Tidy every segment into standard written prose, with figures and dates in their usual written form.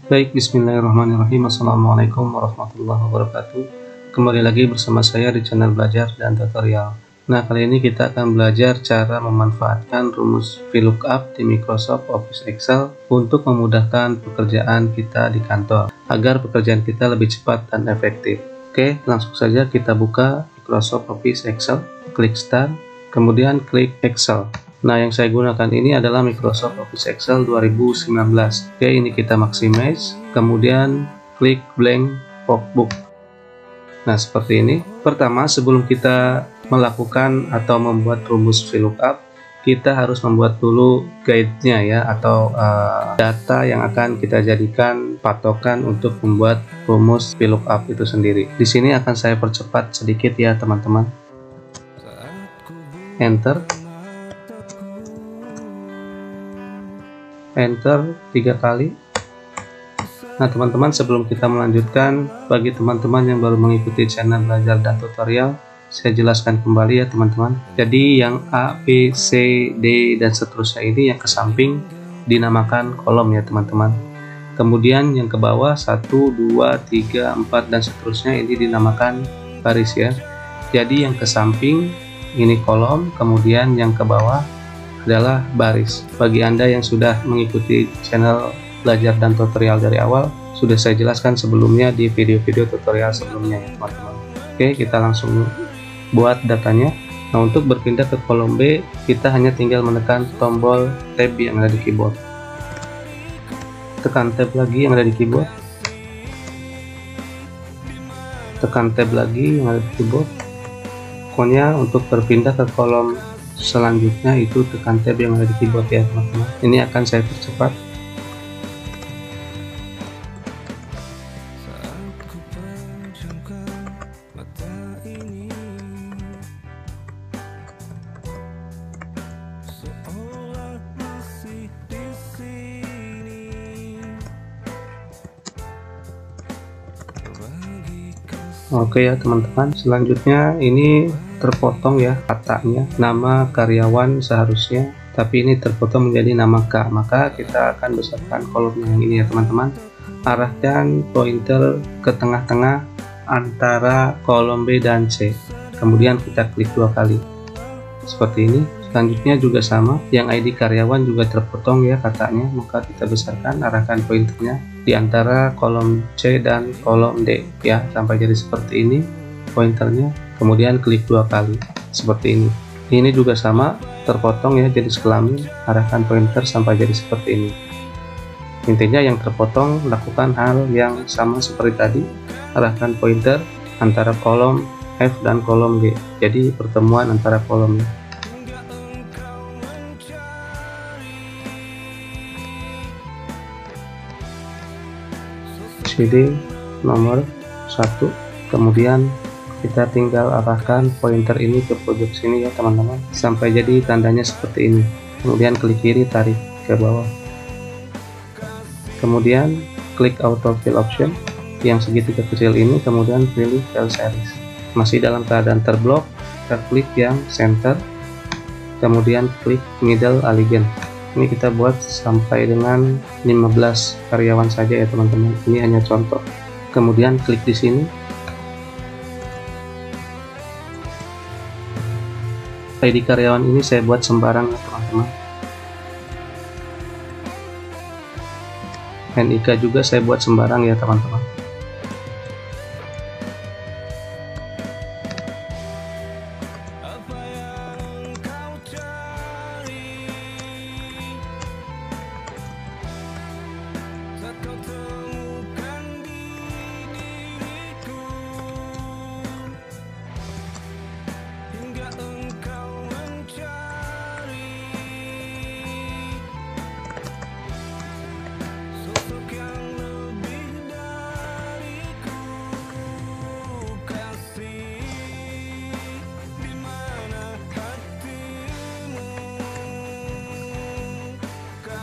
Baik, bismillahirrahmanirrahim. Assalamualaikum warahmatullahi wabarakatuh. Kembali lagi bersama saya di channel belajar dan tutorial. Nah, kali ini kita akan belajar cara memanfaatkan rumus VLOOKUP di Microsoft Office Excel untuk memudahkan pekerjaan kita di kantor, agar pekerjaan kita lebih cepat dan efektif. Oke, langsung saja kita buka Microsoft Office Excel, klik Start, kemudian klik Excel. Nah, yang saya gunakan ini adalah Microsoft Office Excel 2019. Oke, ini kita maximize, kemudian klik blank workbook. Nah, seperti ini. Pertama, sebelum kita melakukan atau membuat rumus VLOOKUP, kita harus membuat dulu guide-nya ya, atau data yang akan kita jadikan patokan untuk membuat rumus VLOOKUP itu sendiri. Di sini akan saya percepat sedikit ya, teman-teman. Enter 3 kali. Nah, teman-teman, sebelum kita melanjutkan, bagi teman-teman yang baru mengikuti channel belajar dan tutorial, saya jelaskan kembali ya, teman-teman. Jadi yang A, B, C, D, dan seterusnya ini yang ke samping dinamakan kolom ya, teman-teman. Kemudian yang ke bawah 1, 2, 3, 4, dan seterusnya ini dinamakan baris ya. Jadi yang ke samping ini kolom, kemudian yang ke bawah adalah baris. Bagi Anda yang sudah mengikuti channel belajar dan tutorial dari awal, sudah saya jelaskan sebelumnya di video-video tutorial sebelumnya ya, teman-teman. Oke, kita langsung buat datanya. Nah, untuk berpindah ke kolom B, kita hanya tinggal menekan tombol tab yang ada di keyboard. Tekan tab lagi yang ada di keyboard. Tekan tab lagi yang ada di keyboard. Pokoknya untuk berpindah ke kolom selanjutnya itu tekan tab yang ada di keyboard ya, teman-teman. Ini akan saya percepat. Oke ya, teman-teman, selanjutnya ini terpotong ya katanya, nama karyawan seharusnya, tapi ini terpotong menjadi nama K. Maka kita akan besarkan kolom yang ini ya, teman-teman. Arahkan pointer ke tengah-tengah antara kolom B dan C, kemudian kita klik 2 kali seperti ini. Selanjutnya juga sama, yang ID karyawan juga terpotong ya katanya, maka kita besarkan, arahkan pointernya di antara kolom C dan kolom D ya, sampai jadi seperti ini pointernya, kemudian klik 2 kali seperti ini. Ini juga sama, terpotong ya jadi sekelamin, arahkan pointer sampai jadi seperti ini. Intinya yang terpotong lakukan hal yang sama seperti tadi, arahkan pointer antara kolom F dan kolom G, jadi pertemuan antara kolomnya. CD nomor 1, kemudian kita tinggal arahkan pointer ini ke pojok sini ya, teman-teman, sampai jadi tandanya seperti ini. Kemudian klik kiri, tarik ke bawah, kemudian klik auto fill option yang segitiga kecil ini, kemudian pilih file series. Masih dalam keadaan terblok, kita klik yang center, kemudian klik middle align. Ini kita buat sampai dengan 15 karyawan saja ya, teman-teman. Ini hanya contoh. Kemudian klik di sini. ID karyawan ini saya buat sembarang ya, teman-teman. NIK juga saya buat sembarang ya, teman-teman.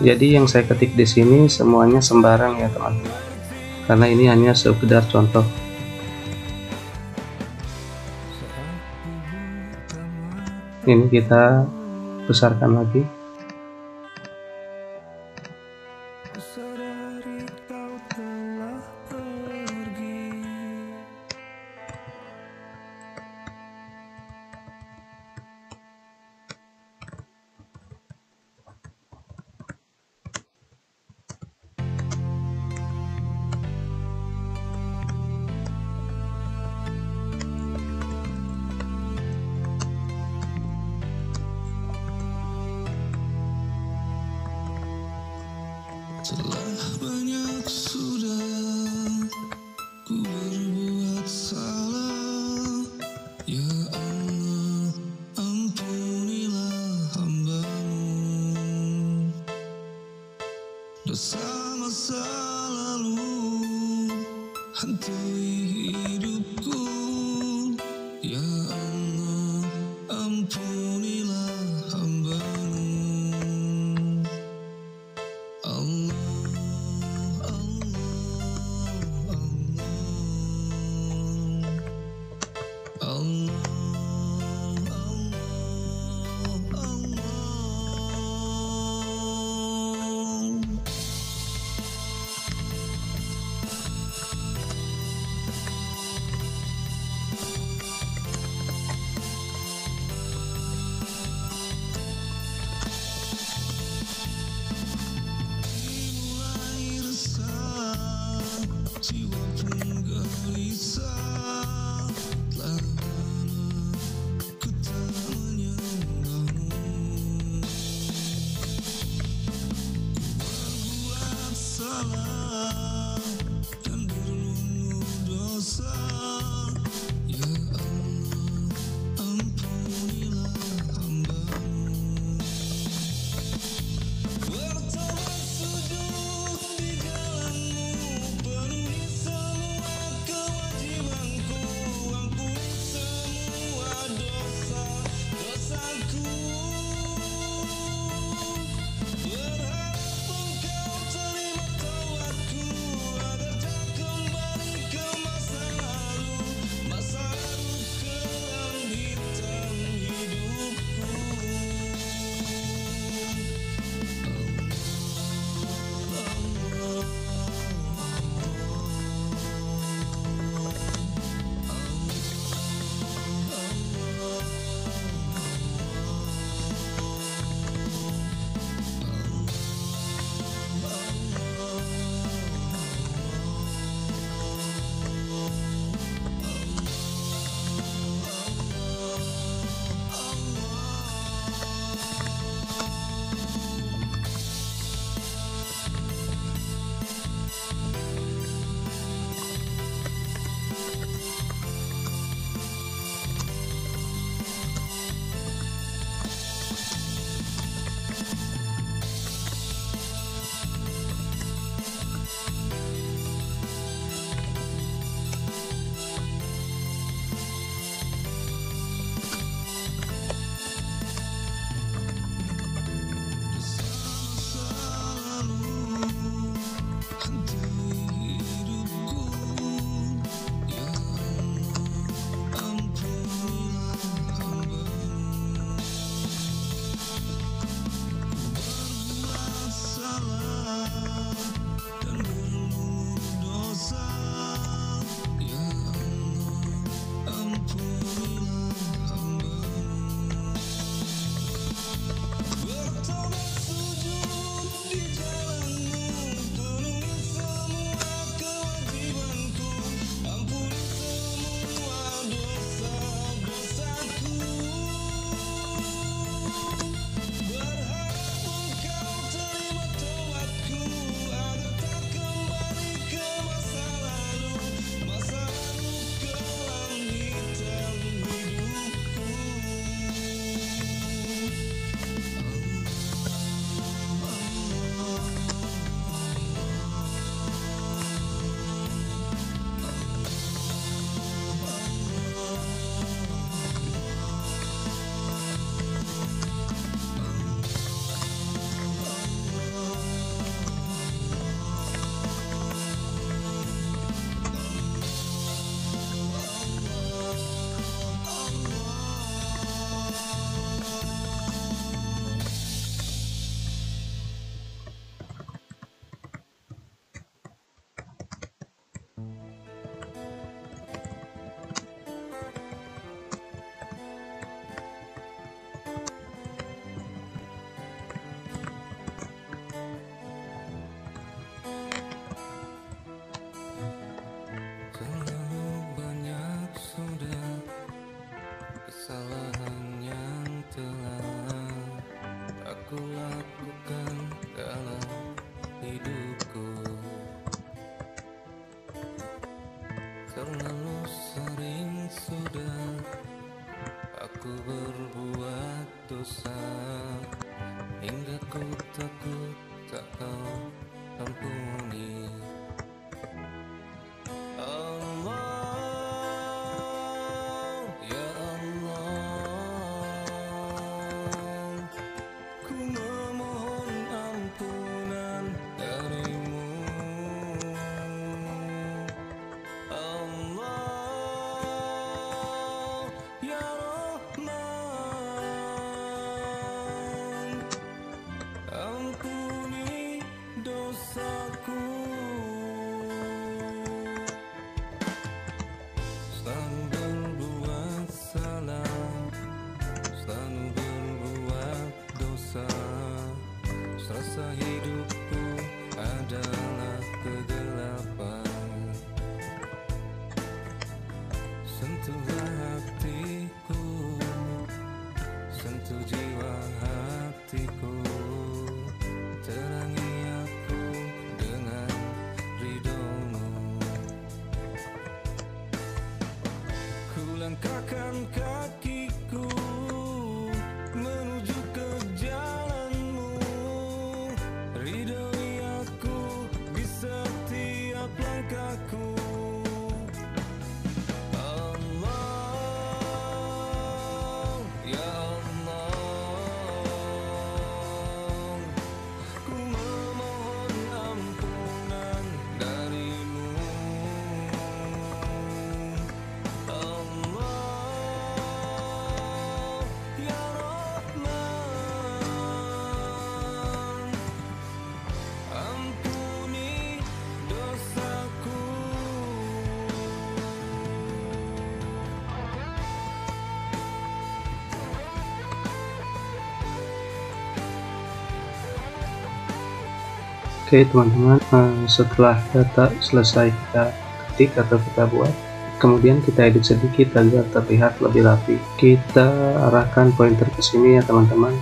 Jadi yang saya ketik di sini semuanya sembarang ya, teman-teman, karena ini hanya sekedar contoh. Ini kita besarkan lagi. Telah banyak sudah ku berbuat salah, ya Allah, ampunilah hamba-Mu. Dosa masa lalu hantui hidupku, ya Allah, ampunilah hamba-Mu. Allah, Allah, Allah, Allah, Allah. dosa, hingga ku takut tak kau ampuni. Allah, ya Allah, ku memohon ampunan darimu. Allah, ya Rahman, ampuni dosaku. Selalu berbuat salah, selalu berbuat dosa, serasa hidupku adalah kegelapan. Sentuhlah hatiku, sentuh jiwa hatiku, terangi aku dengan ridhomu. Ku langkahkan kakiku menuju ke jalanmu, ridhoi aku di setiap langkahku. Allah, ya Allah, ku memohon ampunan darimu. Allah, ya Rahman, ampuni dosaku. Oke teman-teman, setelah data selesai kita ketik atau kita buat, kemudian kita edit sedikit agar terlihat lebih rapi. Kita arahkan pointer ke sini ya teman-teman,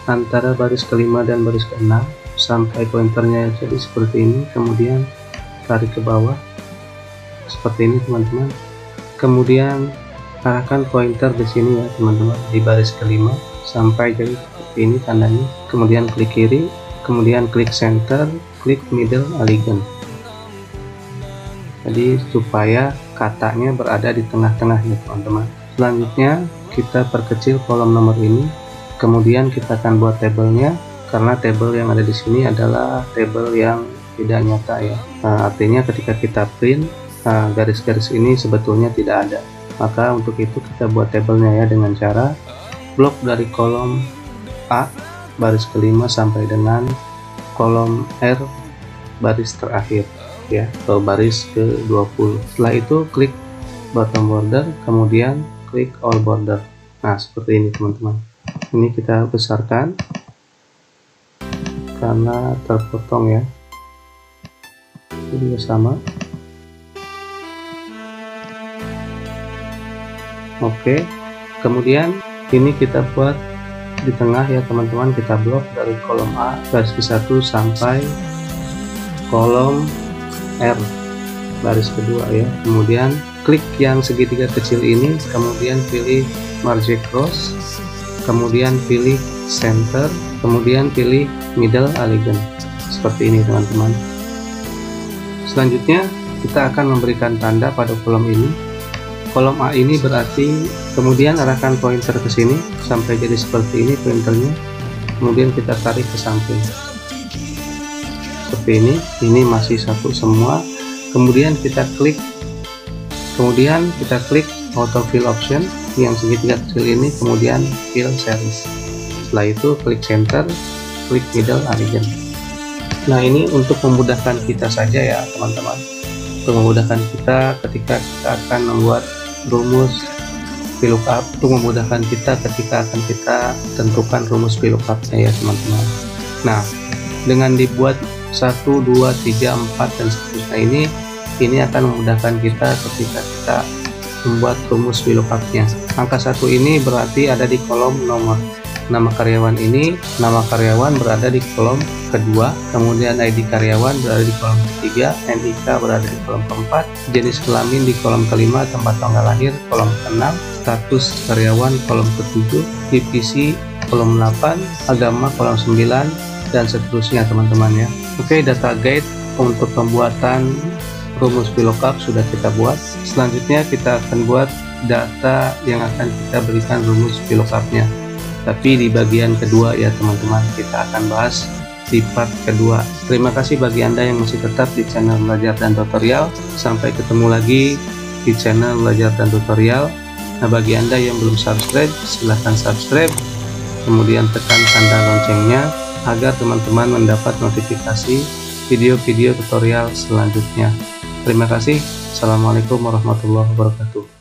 antara baris kelima dan baris keenam sampai pointernya jadi seperti ini. Kemudian tarik ke bawah seperti ini teman-teman. Kemudian arahkan pointer di sini ya teman-teman, di baris kelima sampai jadi seperti ini tandanya. Kemudian klik kiri, kemudian klik center, klik middle alignment. Jadi supaya katanya berada di tengah-tengah ya teman-teman. Selanjutnya kita perkecil kolom nomor ini, kemudian kita akan buat tabelnya, karena tabel yang ada di sini adalah tabel yang tidak nyata ya. Artinya ketika kita print, garis-garis ini sebetulnya tidak ada. Maka untuk itu kita buat tabelnya ya dengan cara blok dari kolom A baris kelima sampai dengan kolom R baris terakhir ya, atau baris ke-20. Setelah itu klik bottom border, kemudian klik all border. Nah seperti ini teman-teman. Ini kita besarkan karena terpotong ya, ini sama. Oke, kemudian ini kita buat di tengah ya teman-teman. Kita blok dari kolom A baris ke-1 sampai kolom R baris kedua ya. Kemudian klik yang segitiga kecil ini, kemudian pilih margin cross, kemudian pilih center, kemudian pilih middle alignment. Seperti ini teman-teman. Selanjutnya kita akan memberikan tanda pada kolom ini. Kolom A ini berarti, kemudian arahkan pointer ke sini sampai jadi seperti ini pointernya. Kemudian kita tarik ke samping seperti ini masih satu semua. Kemudian kita klik auto fill option yang segitiga kecil ini, kemudian fill series. Setelah itu klik center, klik middle alignment. Nah ini untuk memudahkan kita saja ya teman-teman, untuk memudahkan kita ketika kita akan membuat rumus VLOOKUP, untuk memudahkan kita ketika akan kita tentukan rumus VLOOKUP-nya ya teman-teman. Nah dengan dibuat 1, 2, 3, 4 dan seterusnya ini akan memudahkan kita ketika kita membuat rumus VLOOKUP-nya. Angka 1 ini berarti ada di kolom nomor. Nama karyawan ini, nama karyawan berada di kolom kedua, kemudian ID karyawan berada di kolom ketiga, NIK berada di kolom keempat, jenis kelamin di kolom kelima, tempat tanggal lahir kolom keenam, status karyawan kolom ketujuh, divisi kolom 8, agama kolom 9, dan seterusnya teman-teman ya. Oke, data guide untuk pembuatan rumus VLOOKUP sudah kita buat. Selanjutnya kita akan buat data yang akan kita berikan rumus VLOOKUP-nya. Tapi di bagian kedua ya teman-teman, kita akan bahas di part kedua. Terima kasih bagi Anda yang masih tetap di channel Belajar dan Tutorial. Sampai ketemu lagi di channel Belajar dan Tutorial. Nah, bagi Anda yang belum subscribe, silahkan subscribe, kemudian tekan tanda loncengnya agar teman-teman mendapat notifikasi video-video tutorial selanjutnya. Terima kasih. Assalamualaikum warahmatullahi wabarakatuh.